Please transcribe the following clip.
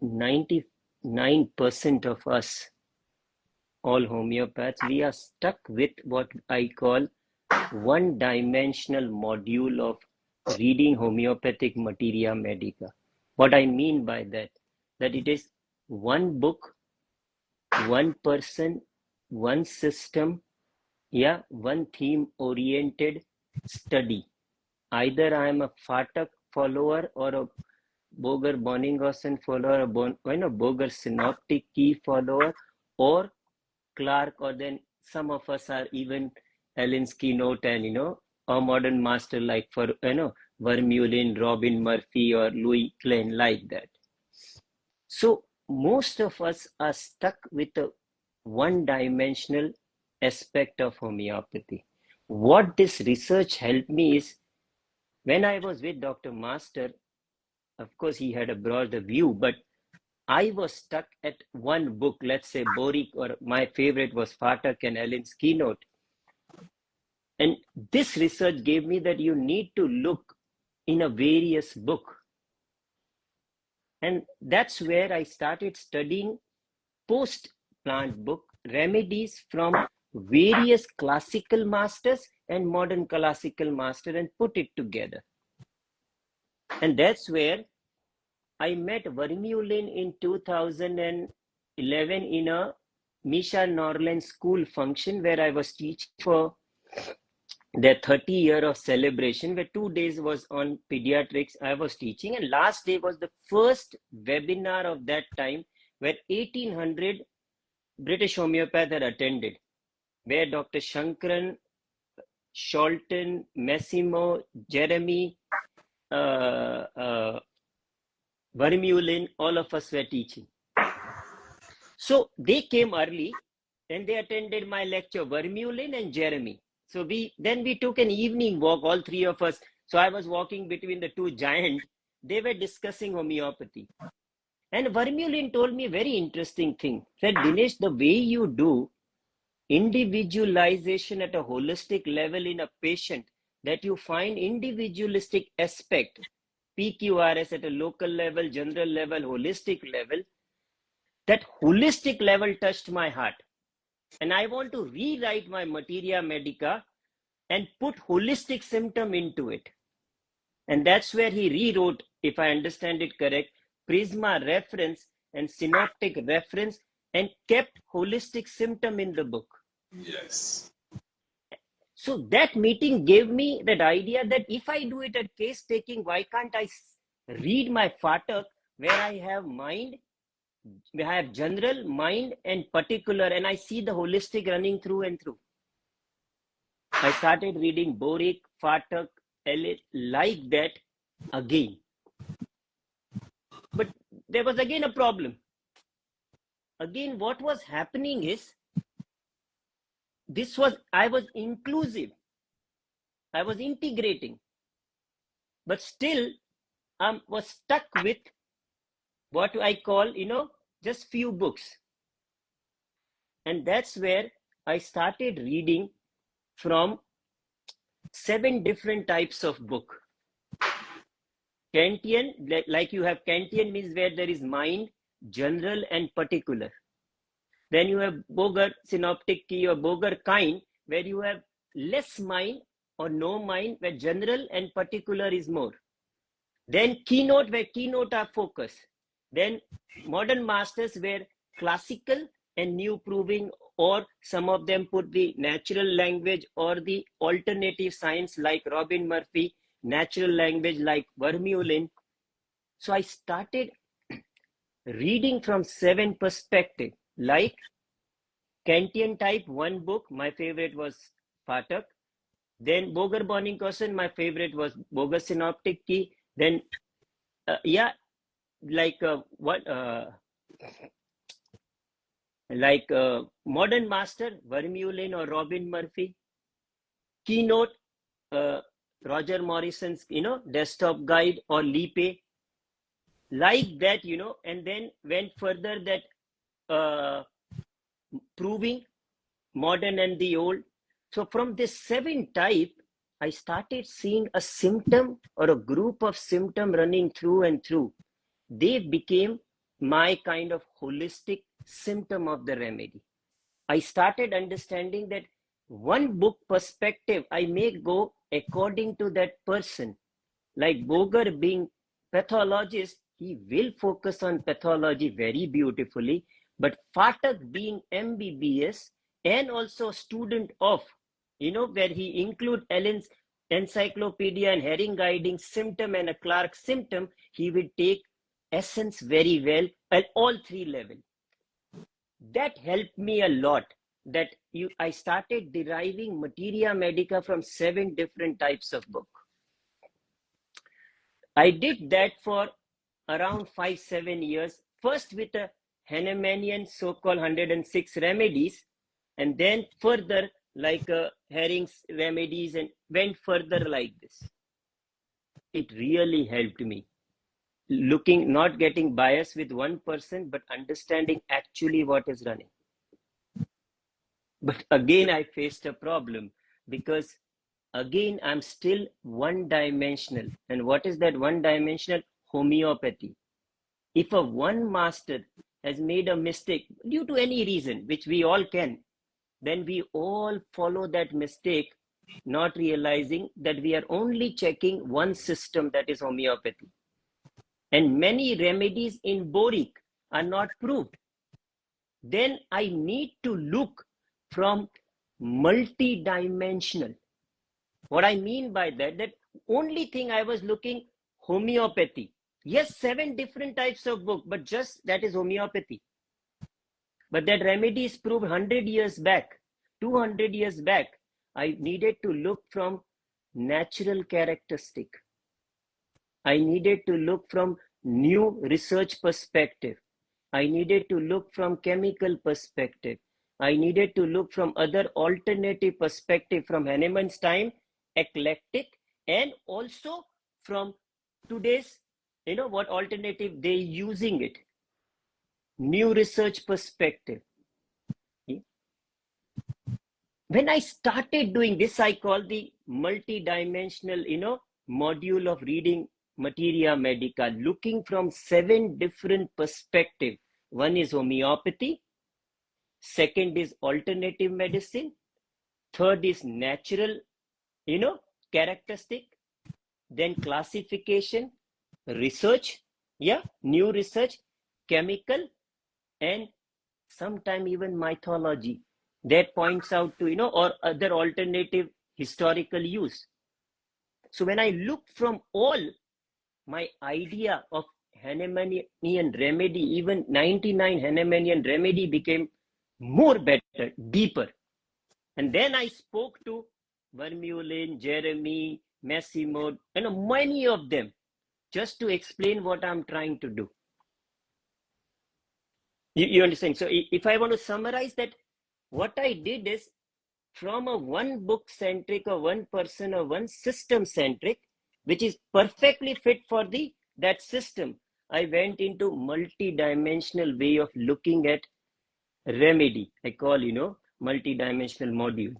99% of us, all homeopaths, we are stuck with what I call one-dimensional module of reading homeopathic materia medica. What I mean by that it is one book, one person, one system, one theme-oriented study. Either I am a Phatak follower or a Boger Bonninghausen follower, Boger synoptic key follower, or Clark, or then some of us are even Ellen's keynote and a modern master like for Vermeulen, Robin Murphy, or Louis Klein, like that. So most of us are stuck with a one-dimensional aspect of homeopathy. What this research helped me is, when I was with Dr. Master, of course he had a broader view, but I was stuck at one book, let's say Boric, or my favorite was Phatak and Ellen's keynote. And this research gave me that you need to look in a various book. And that's where I started studying post-plant book remedies from various classical masters and modern classical master and put it together. And that's where I met Vermeulen in 2011 in a Misha Norland school function where I was teaching for their 30-year of celebration, where 2 days was on pediatrics I was teaching, and last day was the first webinar of that time where 1800 British homeopaths had attended, where Dr. Shankaran, Sholton, Massimo, Jeremy, Vermeulen, all of us were teaching. So they came early and they attended my lecture, Vermeulen and Jeremy. So we took an evening walk, all three of us. So I was walking between the two giants. They were discussing homeopathy. And Vermeulen told me a very interesting thing. Said, Dinesh, the way you do individualization at a holistic level in a patient, that you find individualistic aspect, PQRS at a local level, general level, holistic level, that holistic level touched my heart. And I want to rewrite my Materia Medica and put holistic symptom into it. And that's where he rewrote, if I understand it correct, Prisma reference and synoptic reference, and kept holistic symptom in the book. Yes. So that meeting gave me that idea that if I do it at case taking, why can't I read my Phatak where I have mind, I have general, mind, and particular, and I see the holistic running through and through. I started reading Boric, Phatak, Ellis, like that again. But there was again a problem. Again, what was happening is, I was inclusive. I was integrating. But still, I was stuck with what I call, just few books. And that's where I started reading from 7 different types of book. Kantian, like you have Kantian means where there is mind, general, and particular. Then you have Boger synoptic key or Boger kind, where you have less mind or no mind, where general and particular is more. Then keynote, where keynote are focus. Then modern masters, where classical and new proving, or some of them put the natural language or the alternative science like Robin Murphy, natural language like Vermeulen. So I started reading from 7 perspectives, like Kantian type, 1 book, my favorite was Phatak. Then Boger Bonninghausen, my favorite was Boger synoptic key. Then modern master, Vermeulen or Robin Murphy. Keynote, Roger Morrison's, desktop guide or Lipe. Like that, and then went further that proving, modern and the old. So from this 7 type, I started seeing a symptom or a group of symptom running through and through. They became my kind of holistic symptom of the remedy. I started understanding that one book perspective, I may go according to that person. Like Boger being pathologist, he will focus on pathology very beautifully, but Phatak being MBBS and also student of, where he include Ellen's encyclopedia and Herring guiding symptom and a Clark symptom, he will take essence very well at all three levels. That helped me a lot. That I started deriving materia medica from 7 different types of book. I did that for around 5-7 years, first with a Hahnemannian so-called 106 remedies, and then further like Herring's remedies, and went further like this. It really helped me. Not getting biased with one person, but understanding actually what is running. But again, I faced a problem because again, I'm still one-dimensional. And what is that one-dimensional? Homeopathy. If a one master has made a mistake due to any reason, which we all can, then we all follow that mistake, not realizing that we are only checking one system, that is homeopathy. And many remedies in boric are not proved. Then I need to look from multi-dimensional. What I mean by that only thing I was looking, homeopathy. Yes, 7 different types of book, but just that is homeopathy. But that remedy is proved 100 years back, 200 years back. I needed to look from natural characteristic. I needed to look from new research perspective. I needed to look from chemical perspective. I needed to look from other alternative perspective from Hahnemann's time, eclectic, and also from today's, what alternative they using it. New research perspective. When I started doing this, I call the multi-dimensional, module of reading materia medica, looking from 7 different perspectives. One is homeopathy. Second is alternative medicine. Third is natural, characteristic. Then classification, research, new research, chemical, and sometime even mythology that points out to, or other alternative historical use. So when I look from all, my idea of Hahnemannian remedy, even 99 Hahnemannian remedy became more better, deeper. And then I spoke to Vermeulen, Jeremy, Massimo, many of them, just to explain what I'm trying to do. You understand? So if I want to summarize that, what I did is from a one book centric or one person or one system centric, which is perfectly fit for that system, I went into multi-dimensional way of looking at remedy. I call, multi-dimensional module.